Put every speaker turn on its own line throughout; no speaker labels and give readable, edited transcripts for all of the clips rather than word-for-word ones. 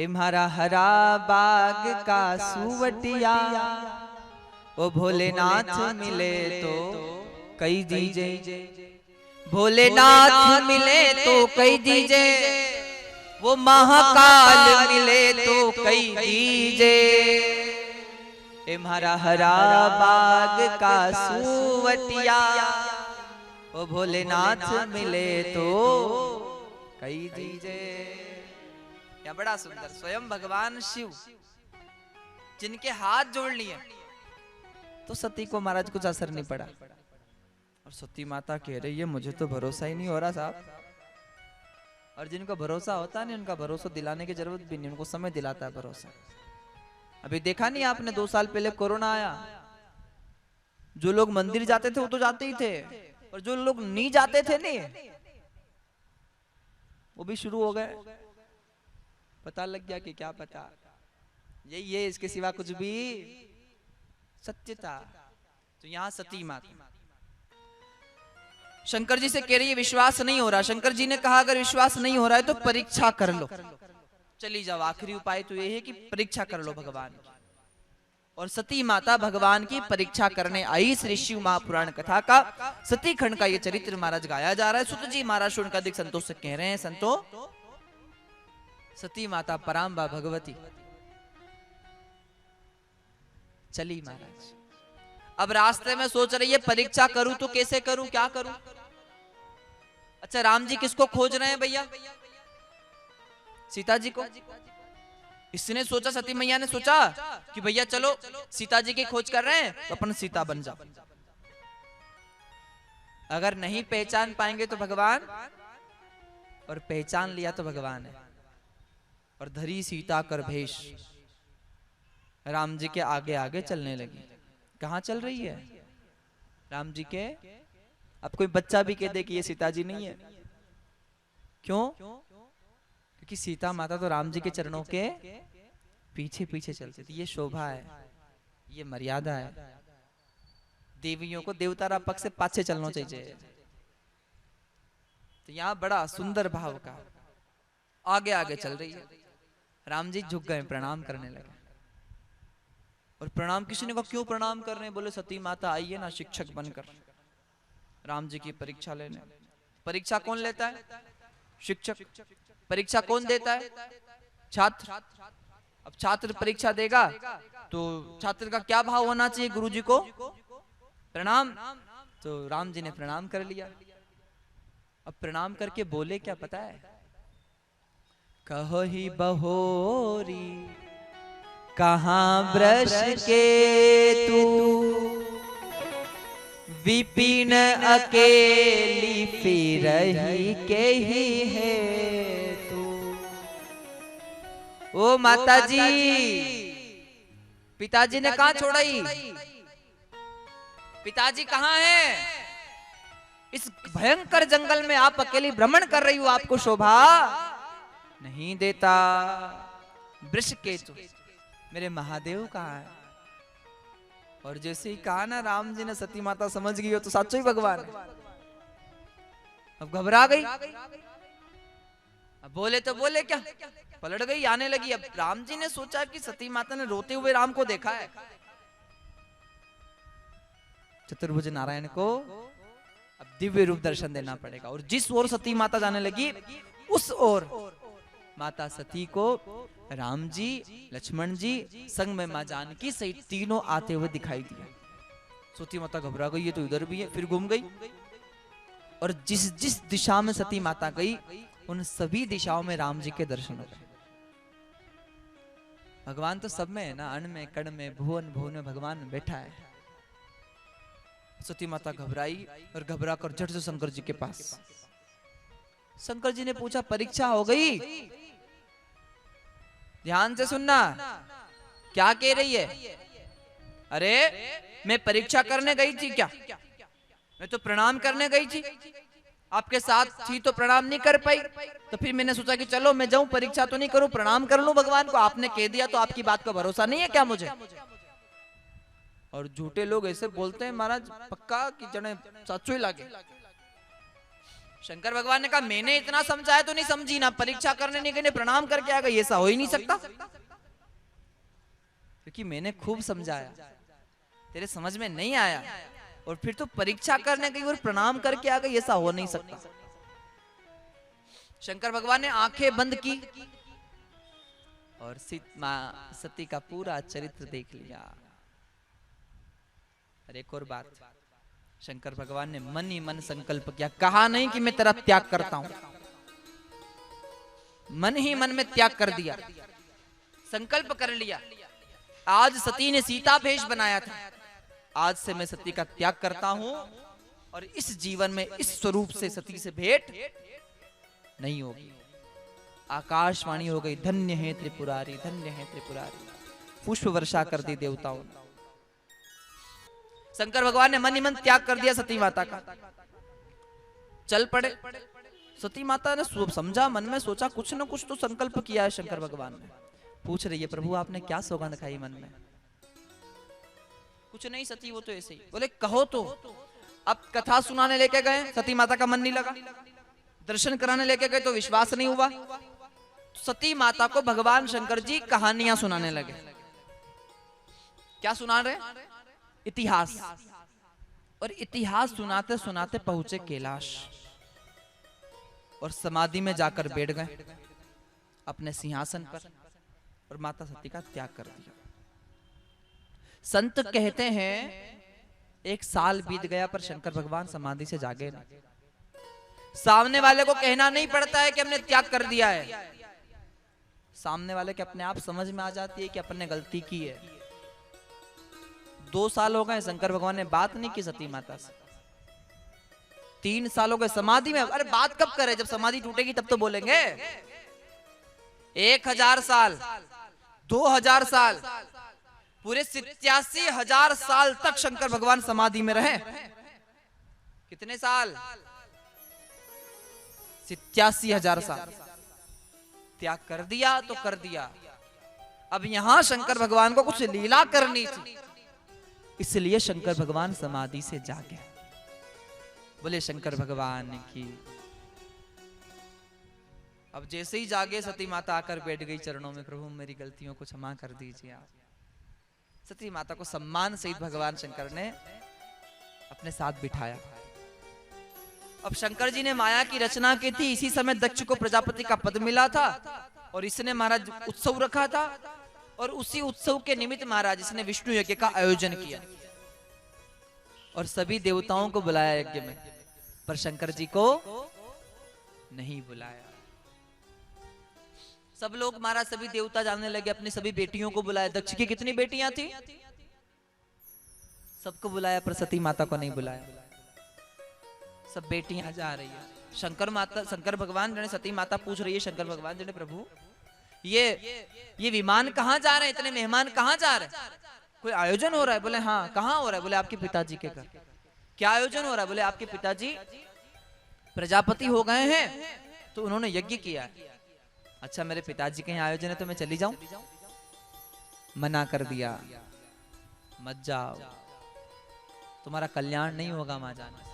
इम्हारा हरा बाग का सुवटिया, वो भोलेनाथ मिले तो कई दीजे, भोलेनाथ मिले तो कई दीजे, वो महाकाल मिले तो कई दीजे। इम्हारा हरा बाग का सुवटिया, वो भोलेनाथ मिले तो कई दीजे। या बड़ा सुंदर स्वयं भगवान शिव जिनके हाथ जोड़ लिए तो सती को महाराज कुछ असर नहीं पड़ा। और सती माता कह रही है मुझे तो भरोसा ही नहीं हो रहा साहब। और जिनको भरोसा होता नहीं उनका भरोसा दिलाने की जरूरत भी नहीं, उनको समय दिलाता है भरोसा। अभी देखा नहीं आपने 2 साल पहले कोरोना आया, जो लोग मंदिर जाते थे वो तो जाते ही थे, और जो लोग नहीं जाते थे नहीं वो भी शुरू हो गए। पता लग गया कि क्या पता यही है, इसके सिवा कुछ भी सत्य था। तो यहां सती माता शंकर जी से कह रही है विश्वास नहीं हो रहा। शंकर जी ने कहा अगर विश्वास नहीं हो रहा है तो परीक्षा कर लो, चली जाओ। आखिरी उपाय तो यह है कि परीक्षा कर लो भगवान की। और सती माता भगवान की परीक्षा करने आई। श्री शिव महापुराण कथा का सती खंड का ये चरित्र महाराज गाया जा रहा है। सुत जी महाराज उनका अधिक संतोष से कह रहे हैं संतो सती माता पराम्बा भगवती चली महाराज। अब रास्ते में सोच रही है परीक्षा करूं तो कैसे करूं, क्या करूं। अच्छा राम जी किसको खोज रहे हैं भैया? सीता जी को। इसने सोचा, सती मैया ने सोचा कि भैया चलो सीता जी की खोज कर रहे हैं तो अपन सीता बन जाओ। अगर नहीं पहचान पाएंगे तो भगवान, और पहचान लिया तो भगवान है। और धरी सीता कर भेष राम जी के आगे आगे चलने लगी। कहां चल रही है राम जी के? अब कोई बच्चा भी कह दे कि ये सीता जी नहीं है, क्यों? क्योंकि सीता माता तो राम जी के चरणों के पीछे पीछे चलती थी। ये शोभा है, ये मर्यादा है। देवियों को देवतारा पक्ष से पाछे चलना चाहिए। तो यहां बड़ा सुंदर भाव का आगे आगे चल रही है। राम जी झुक गए, प्रणाम करने लगे। और प्रणाम किसी ने कहा क्यों प्रणाम कर रहे हैं? बोले सती माता आई है ना शिक्षक बनकर राम जी की परीक्षा लेने। परीक्षा कौन लेता है? शिक्षक। परीक्षा कौन देता है? छात्र। अब छात्र परीक्षा देगा तो छात्र का क्या भाव होना चाहिए? गुरुजी को प्रणाम। तो राम जी ने प्रणाम कर लिया। अब प्रणाम करके बोले क्या पता है? कहो ही बहोरी कहाँ ब्रश के तू, विपिन अकेली फिरही के ही है तू। ओ माता जी, पिताजी ने कहाँ छोड़ाई? पिताजी कहाँ हैं? इस भयंकर जंगल में आप अकेली भ्रमण कर रही हो, आपको शोभा नहीं देता। वृष केतु मेरे महादेव कहाँ है? और जैसे ही कहा ना राम जी ने, सती माता समझ गई हो तो सच्चो ही भगवान है। अब घबरा गई। अब बोले तो बोले क्या, पलट गई, आने लगी। अब राम जी ने सोचा कि सती माता ने रोते हुए राम को देखा है। चतुर्भुज नारायण को अब दिव्य रूप दर्शन देना पड़ेगा। और जिस ओर सती माता जाने लगी उस ओर माता सती को राम जी, लक्ष्मण जी संग में मां जानकी सहित तीनों आते हुए दिखाई दिया। सती माता घबरा गई, ये तो इधर भी है, फिर घूम गई। और जिस जिस दिशा में सती माता गई उन सभी दिशाओं में राम जी के दर्शन हो गए। भगवान तो सब में है ना, अण में, कण में, भुवन भुवन में भगवान बैठा है। सती माता घबराई और घबरा कर झट से शंकर जी के पास। शंकर जी ने पूछा परीक्षा हो गई? ध्यान से सुनना, क्या कह रही है? अरे मैं परीक्षा करने गई थी क्या? मैं तो प्रणाम करने गई थी, आपके साथ थी तो प्रणाम नहीं कर पाई। तो फिर मैंने सोचा कि चलो मैं जाऊं, परीक्षा तो नहीं करूं, प्रणाम कर लूं भगवान को। आपने कह दिया तो आपकी बात का भरोसा नहीं है क्या मुझे? और झूठे लोग ऐसे बोलते हैं महाराज पक्का कि जने सच्चो ही लागे। शंकर भगवान ने कहा मैंने इतना समझाया तो नहीं समझी ना, परीक्षा करने नहीं गए, प्रणाम करके आ गई, ऐसा हो ही नहीं सकता, क्योंकि मैंने खूब समझाया, तेरे समझ में नहीं आया और फिर तो परीक्षा करने गई और प्रणाम करके आ गई, ऐसा हो नहीं सकता। शंकर भगवान ने आंखें बंद की और मां सती का पूरा चरित्र देख लिया। और एक और बात, शंकर भगवान ने मन ही मन संकल्प किया, कहा नहीं कि मैं तेरा त्याग करता हूं, मन ही मन में त्याग कर दिया, संकल्प कर लिया। आज सती ने सीता भेष बनाया था, आज से मैं सती का त्याग करता हूं और इस जीवन में इस स्वरूप से सती से भेंट नहीं होगी। आकाशवाणी हो गई, धन्य है त्रिपुरारी, धन्य है त्रिपुरारी। पुष्प वर्षा कर दी देवताओं ने। शंकर भगवान ने मन ही मन त्याग कर दिया सती माता का, चल पड़े। सती माता ने समझा, मन में सोचा कुछ न कुछ तो संकल्प किया है शंकर भगवान ने। पूछ रही है, प्रभु आपने क्या सौगंध खाई मन में? कुछ नहीं सती, वो तो ऐसे ही। बोले कहो तो। अब कथा सुनाने लेके गए, सती माता का मन नहीं लगा। दर्शन कराने लेके गए तो विश्वास नहीं हुआ। सती माता को भगवान शंकर जी कहानियां सुनाने लगे। क्या सुना रहे? इतिहास। और इतिहास सुनाते सुनाते पहुंचे कैलाश और समाधि में जाकर बैठ गए अपने सिंहासन पर और माता सती का त्याग कर दिया। संत कहते हैं 1 साल बीत गया पर शंकर भगवान समाधि से जागे ना। सामने वाले को कहना नहीं पड़ता है कि हमने त्याग कर दिया है, सामने वाले के अपने आप समझ में आ जाती है कि अपन ने गलती की है। 2 साल हो गए शंकर भगवान ने बात नहीं की सती माता से। 3 साल हो गए समाधि में। अरे बात कब करे? जब समाधि टूटेगी तब तो बोलेंगे। 1000 साल, 2000 साल, पूरे 87,000 साल तक शंकर भगवान समाधि में रहे। कितने साल? 87,000 साल। त्याग कर दिया तो कर दिया। अब यहां शंकर भगवान को कुछ लीला करनी थी, इसलिए शंकर भगवान समाधि से जागे। बोले शंकर भगवान की। अब जैसे ही जागे सती माता आकर बैठ गई चरणों में, प्रभु मेरी गलतियों को क्षमा कर दीजिए आप। सती माता को सम्मान सहित भगवान शंकर ने अपने साथ बिठाया। अब शंकर जी ने माया की रचना की थी, इसी समय दक्ष को प्रजापति का पद मिला था और इसने महाराज उत्सव रखा था और उसी उत्सव के निमित्त महाराज इसने विष्णु यज्ञ का आयोजन किया और सभी देवताओं को बुलाया यज्ञ में, पर शंकर जी को नहीं बुलाया। सब लोग महाराज, सभी देवता जानने लगे, अपनी सभी बेटियों को बुलाया। दक्ष की कितनी बेटियां थी? सबको बुलाया, पर सती माता को नहीं बुलाया। सब बेटियां जा रही है। शंकर भगवान जने सती माता पूछ रही है शंकर भगवान जने, प्रभु ये विमान कहाँ जा रहे हैं? इतने मेहमान कहाँ जा रहे हैं? कोई आयोजन हो रहा है? बोले हाँ। कहाँ हो रहा है? बोले आपके पिताजी के घर। क्या आयोजन हो रहा है? बोले आपके पिताजी प्रजापति हो गए हैं तो उन्होंने यज्ञ किया है। अच्छा मेरे पिताजी के यहाँ आयोजन है तो मैं चली जाऊं? मना कर दिया, मत जाओ, तुम्हारा कल्याण नहीं होगा वहां जाने।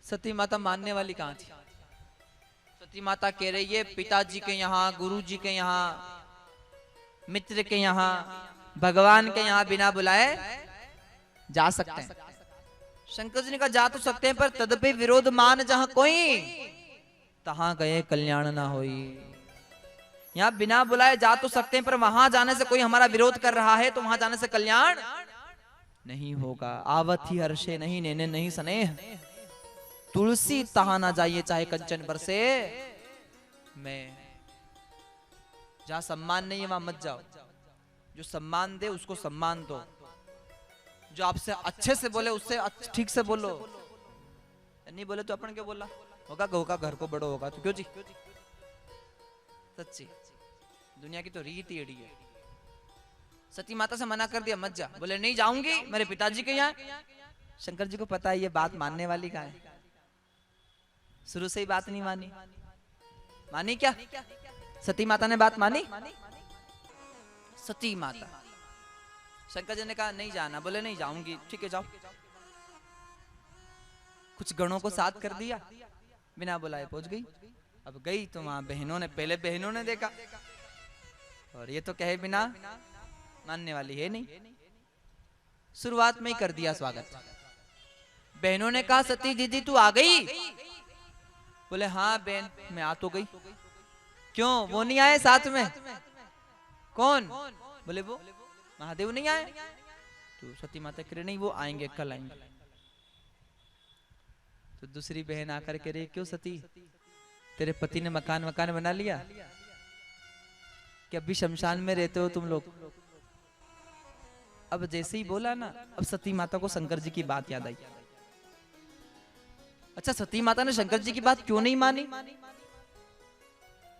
सती माता मानने वाली कहां थी? सती माता कह रही है पिताजी के यहाँ, गुरु जी के यहाँ, मित्र के यहाँ, भगवान के यहाँ बिना बुलाए जा सकते हैं। शंकर जी ने कहा जा तो सकते हैं, पर तदपि विरोध मान जहां कोई, तहां गए कल्याण ना होई। यहाँ बिना बुलाए जा तो सकते हैं, पर वहां जाने से कोई हमारा विरोध कर रहा है तो वहां जाने से कल्याण नहीं होगा। आवत ही हर्षे नहीं नेने नहीं स्नेह, तुलसी तहां ना जाइए चाहे कंचन बरसे। मैं जहां सम्मान नहीं है वहां मत जाओ। जो सम्मान दे उसको सम्मान दो, जो आपसे अच्छे से बोले उससे ठीक से बोलो। नहीं बोले तो अपन क्या बोला होगा? गौ का घर को बड़ो होगा तो क्यों जी? सच्ची दुनिया की तो रीत ही एड़ी है। सती माता से मना कर दिया मत जा। बोले नहीं जाऊंगी मेरे पिताजी के यहाँ। शंकर जी को पता है ये बात मानने वाली का है, शुरू से ही बात नहीं मानी। मानी क्या? सती माता ने बात मानी? सती माता। शंकर जी ने कहा नहीं जाना। बोले नहीं जाऊंगी। ठीक है जाओ। कुछ गणों को साथ कर दिया, बिना बुलाए पहुंच गई। अब गई तो वहां बहनों ने, पहले बहनों ने देखा, और ये तो कहे बिना मानने वाली है नहीं, शुरुआत में ही कर दिया स्वागत। बहनों ने कहा सती दीदी तू आ गई? बोले हाँ बहन मैं आ तो गई। क्यों वो नहीं आए साथ में? कौन? बोले वो महादेव नहीं आए। तो सती माता कह रही नहीं वो आएंगे, कल आएंगे। तो दूसरी बहन आकर कह रही क्यों सती, तेरे पति ने मकान बना लिया कि अभी शमशान में रहते हो तुम लोग? अब जैसे ही बोला ना, अब सती माता को शंकर जी की बात याद आई। अच्छा सती माता ने शंकर जी की बात क्यों नहीं मानी?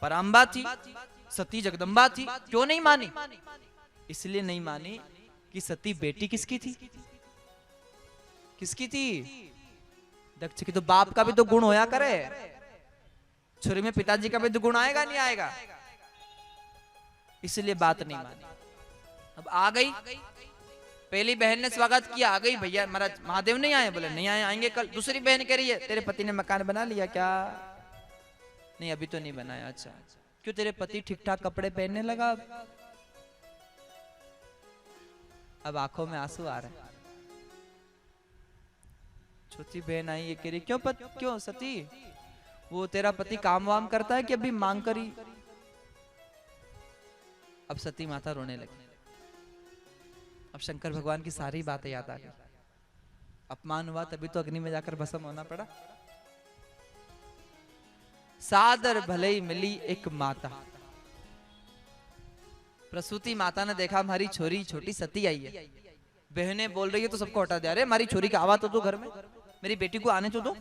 पराम्बा थी, सती जगदम्बा थी, क्यों नहीं मानी? इसलिए नहीं मानी कि सती बेटी किसकी थी? किसकी थी? दक्ष की। तो बाप का भी तो गुण होया करे, छुरी में पिताजी का भी तो गुण आएगा नहीं आएगा? इसलिए बात नहीं मानी। अब आ गई, पहली बहन ने स्वागत किया, आ गई भैया महाराज महादेव नहीं आए? बोले नहीं आए, आएंगे कल। दूसरी बहन कह रही है तेरे पति ने मकान बना लिया क्या? नहीं अभी तो नहीं बनाया। अच्छा क्यों, तेरे पति ठीक ठाक कपड़े पहनने लगा? अब आंखों में आंसू आ रहे हैं। छोटी बहन आई, ये कह रही क्यों सती, वो तेरा पति काम वाम करता है कि अभी मांग करी? अब सती माता रोने लगी। अब शंकर भगवान की सारी बातें याद आ गई। अपमान हुआ तभी तो अग्नि में जाकर भस्म होना पड़ा। सादर भले ही मिली एक माता। प्रसूति माता ने देखा हमारी छोरी छोटी सती आई है, बहनें बोल रही है तो सबको हटा दिया। अरे हमारी छोरी का आवाज तो दो, घर में मेरी बेटी को आने तो दो।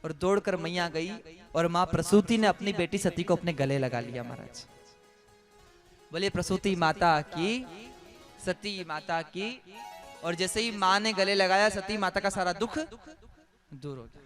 और दौड़कर मैया गई और मां प्रसूति ने अपनी बेटी सती को अपने गले लगा लिया। महाराज बोले प्रसूति माता की, सती माता की। और जैसे ही मां ने गले लगाया, सती माता का सारा दुख दूर हो गया।